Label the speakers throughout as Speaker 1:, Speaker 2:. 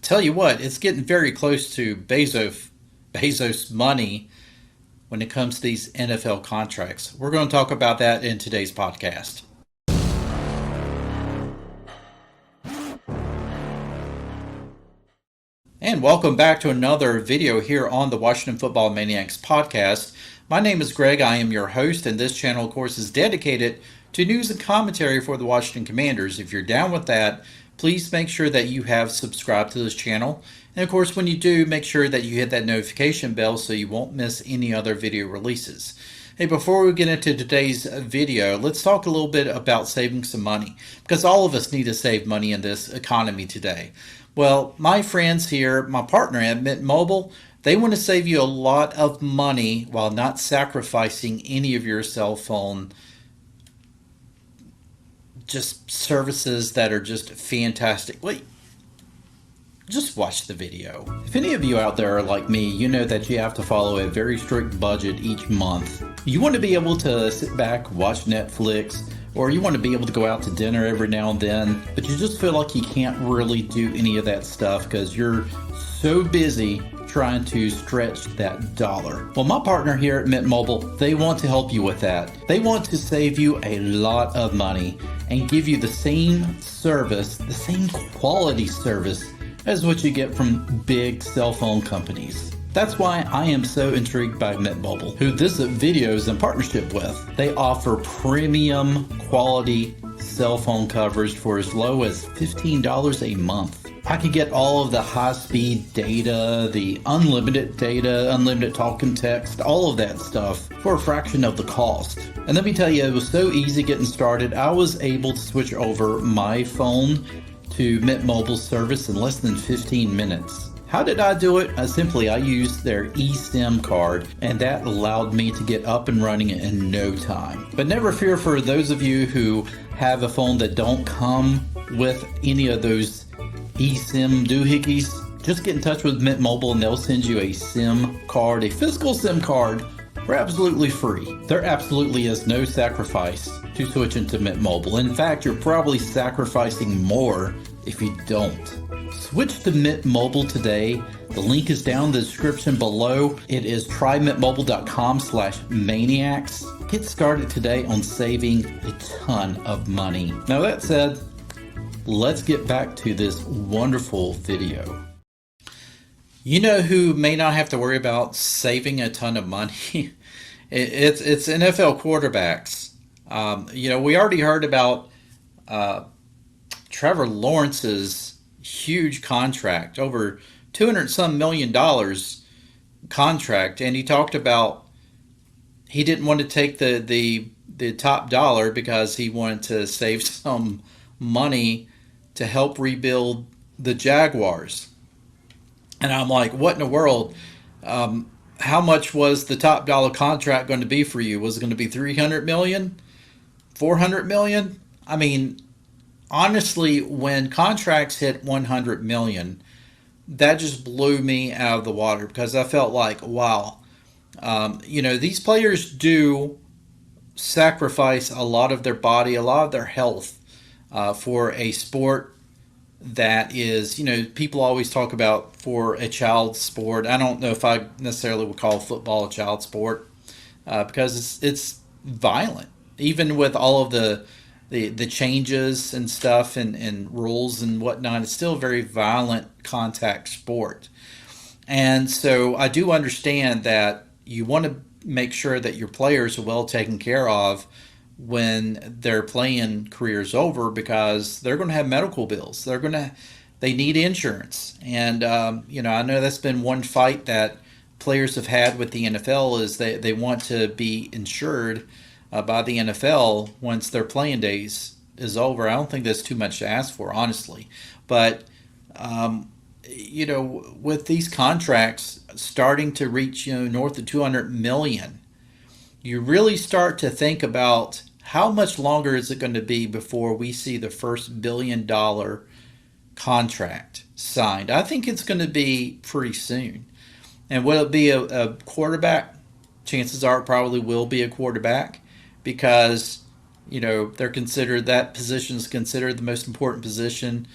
Speaker 1: Tell you what, it's getting very close to Bezos money when it comes to these NFL contracts. We're going to talk about that in today's podcast. And welcome back to another video here on the Washington Football Maniacs podcast. My name is Greg. I am your host, and this channel, of course, is dedicated to news and commentary for the Washington Commanders. If you're down with that, please make sure that you have subscribed to this channel. And of course, when you do, make sure that you hit that notification bell so you won't miss any other video releases. Hey, before we get into today's video, let's talk a little bit about saving some money, because all of us need to save money in this economy today. Well, my friends here, my partner at Mint Mobile, they want to save you a lot of money while not sacrificing any of your cell phone just services that are just fantastic. Wait, just watch the video. If any of you out there are like me, you know that you have to follow a very strict budget each month. You want to be able to sit back, watch Netflix, or you want to be able to go out to dinner every now and then, but you just feel like you can't really do any of that stuff because you're so busy trying to stretch that dollar. Well, my partner here at Mint Mobile, they want to help you with that. They want to save you a lot of money and give you the same service, the same quality service as what you get from big cell phone companies. That's why I am so intrigued by Mint Mobile, who this video is in partnership with. They offer premium quality cell phone coverage for as low as $15 a month. I could get all of the high-speed data, the unlimited data, unlimited talk and text, all of that stuff for a fraction of the cost. And let me tell you, it was so easy getting started. I was able to switch over my phone to Mint Mobile service in less than 15 minutes. How did I do it? I used their eSIM card, and that allowed me to get up and running in no time. But never fear, for those of you who have a phone that don't come with any of those eSIM doohickeys, just get in touch with Mint Mobile and they'll send you a SIM card, a physical SIM card, for absolutely free. There absolutely is no sacrifice to switching to Mint Mobile. In fact, you're probably sacrificing more if you don't. Switch to Mint Mobile today. The link is down in the description below. It is trymintmobile.com/maniacs. Get started today on saving a ton of money. Now that said, let's get back to this wonderful video. You know who may not have to worry about saving a ton of money? It's NFL quarterbacks. We already heard about Trevor Lawrence's huge contract, over $200 some million contract, and he talked about he didn't want to take the top dollar because he wanted to save some money to help rebuild the Jaguars. And I'm like, what in the world? How much was the top dollar contract going to be for you? Was it going to be 300 million, 400 million? I mean, honestly, when contracts hit 100 million, that just blew me out of the water, because I felt like, wow, these players do sacrifice a lot of their body, a lot of their health for a sport that is, people always talk about for a child sport. I don't know if I necessarily would call football a child sport because it's violent, even with all of the changes and stuff and rules and whatnot. It's still a very violent contact sport. And so I do understand that you want to make sure that your players are well taken care of when their playing career's over, because they're going to have medical bills. They need insurance. And, I know that's been one fight that players have had with the NFL, is they want to be insured by the NFL once their playing days is over. I don't think that's too much to ask for, honestly. But, with these contracts starting to reach, north of 200 million, you really start to think about how much longer is it going to be before we see the first $1 billion contract signed. I think it's going to be pretty soon. And will it be a quarterback? Chances are it probably will be a quarterback, because, they're considered, that position is considered the most important position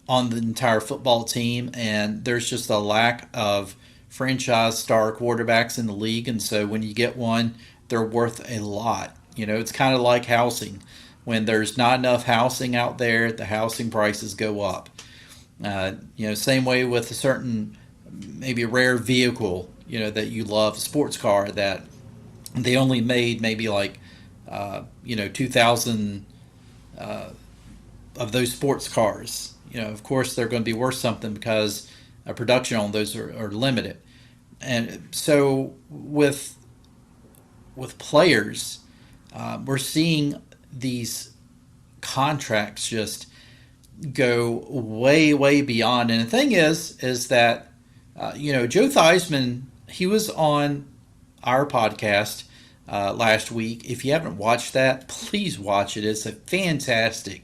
Speaker 1: on the entire football team, and there's just a lack of franchise star quarterbacks in the league. And so when you get one, they're worth a lot. It's kind of like housing. When there's not enough housing out there, the housing prices go up. Same way with a certain, maybe a rare vehicle, that you love, a sports car that they only made maybe like, 2,000 of those sports cars. Of course, they're going to be worth something because production on those are limited. And so with players, we're seeing these contracts just go way, way beyond. And the thing is that Joe Theismann, he was on our podcast last week. If you haven't watched that, please watch it. It's a fantastic,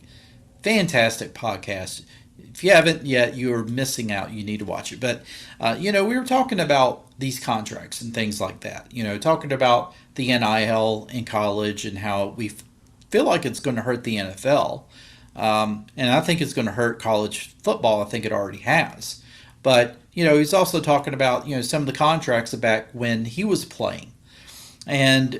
Speaker 1: fantastic podcast. If you haven't yet, you are missing out. You need to watch it. But, we were talking about these contracts and things like that. Talking about the NIL in college and how we feel like it's going to hurt the NFL. And I think it's going to hurt college football. I think it already has. But, he's also talking about, some of the contracts back when he was playing. And,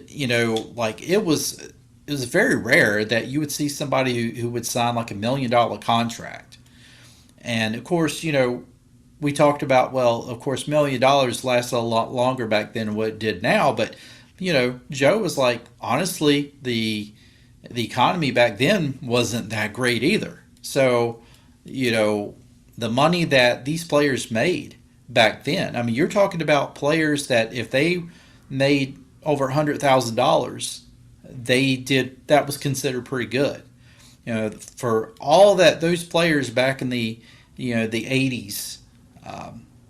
Speaker 1: like it was very rare that you would see somebody who would sign like $1 million contract. And of course, we talked about, well, of course, $1 million lasted a lot longer back then than what it did now. But, Joe was like, honestly, the economy back then wasn't that great either. So, the money that these players made back then, I mean, you're talking about players that if they made over $100,000, that was considered pretty good. For all that those players back in the 80s,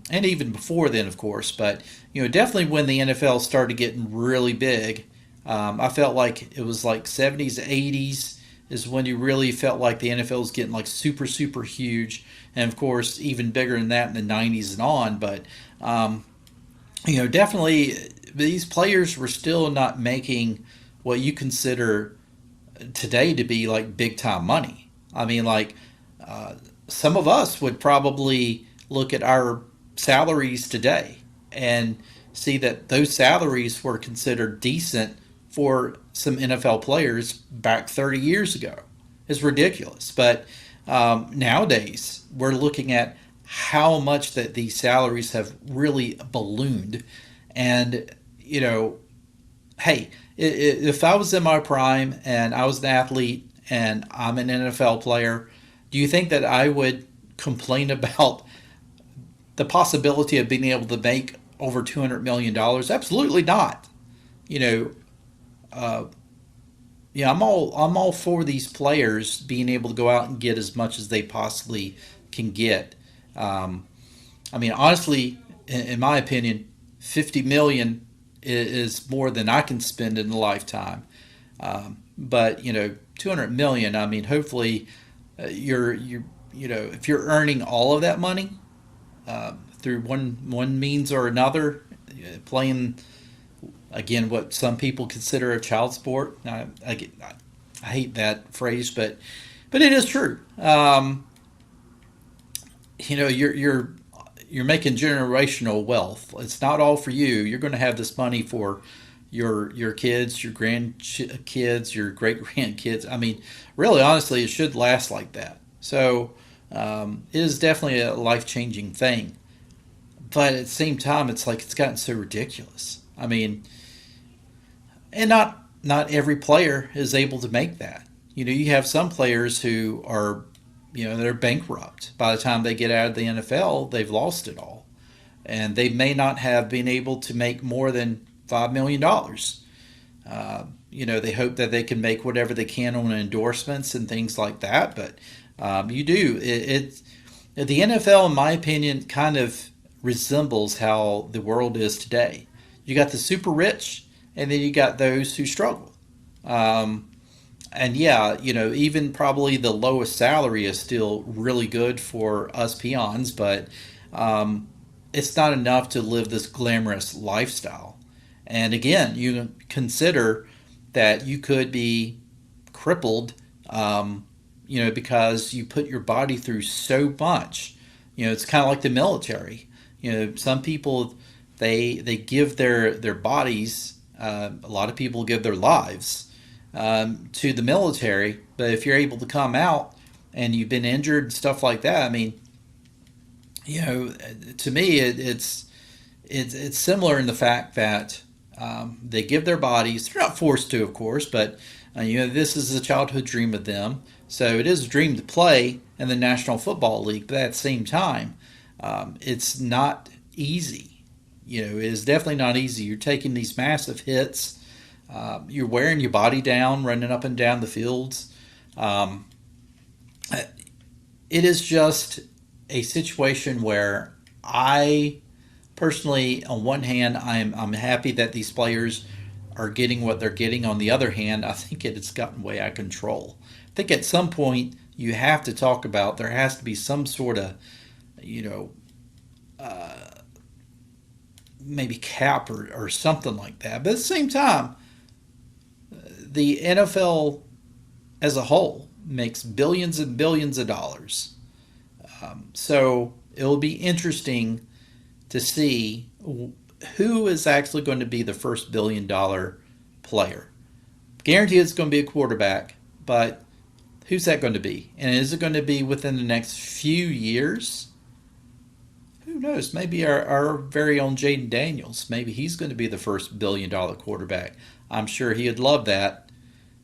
Speaker 1: and even before then, of course, but definitely when the NFL started getting really big, I felt like it was like 70s, 80s is when you really felt like the NFL was getting like super, super huge, and of course even bigger than that in the 90s and on. But definitely these players were still not making what you consider today to be like big time money. I mean, like some of us would probably look at our salaries today and see that those salaries were considered decent for some NFL players back 30 years ago. It's ridiculous. But nowadays, we're looking at how much that these salaries have really ballooned. And, hey, if I was in my prime and I was an athlete and I'm an NFL player, do you think that I would complain about the possibility of being able to make over $200 million? Absolutely not. I'm all for these players being able to go out and get as much as they possibly can get. I mean, honestly, in my opinion, 50 million is more than I can spend in a lifetime. But 200 million. I mean, hopefully, if you're earning all of that money through one means or another, playing again what some people consider a child sport. I hate that phrase, but it is true. You're making generational wealth. It's not all for you. You're going to have this money for your kids, your grandkids, your great grandkids. I mean, really, honestly, it should last like that. So it is definitely a life changing thing. But at the same time, it's like it's gotten so ridiculous. I mean, and not every player is able to make that. You have some players who are, they're bankrupt. By the time they get out of the NFL, they've lost it all. And they may not have been able to make more than $5 million. They hope that they can make whatever they can on endorsements and things like that. But you do. The NFL, in my opinion, kind of resembles how the world is today. You got the super rich, and then you got those who struggle. And yeah, even probably the lowest salary is still really good for us peons, but it's not enough to live this glamorous lifestyle. And again, you consider that you could be crippled, because you put your body through so much. It's kind of like the military. Some people, they give their bodies. A lot of people give their lives to the military. But if you're able to come out and you've been injured and stuff like that, I mean, to me, it's similar in the fact that they give their bodies. They're not forced to, of course, but this is a childhood dream of them. So it is a dream to play in the National Football League, but at the same time, it's not easy. It is definitely not easy. You're taking these massive hits. You're wearing your body down, running up and down the fields. It is just a situation where I personally, on one hand, I'm happy that these players are getting what they're getting. On the other hand, I think it has gotten way out of control. I think at some point you have to talk about, there has to be some sort of, maybe cap or something like that. But at the same time, the NFL as a whole makes billions and billions of dollars. So it'll be interesting to see who is actually going to be the first $1 billion player. Guaranteed it's going to be a quarterback, but who's that going to be? And is it going to be within the next few years? Who knows? Maybe our very own Jaden Daniels. Maybe he's going to be the first $1 billion quarterback. I'm sure he'd love that.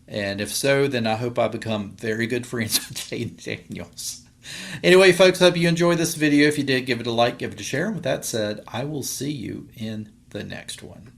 Speaker 1: And if so, then I hope I become very good friends with Jaden Daniels. Anyway, folks, hope you enjoyed this video. If you did, give it a like, give it a share. And with that said, I will see you in the next one.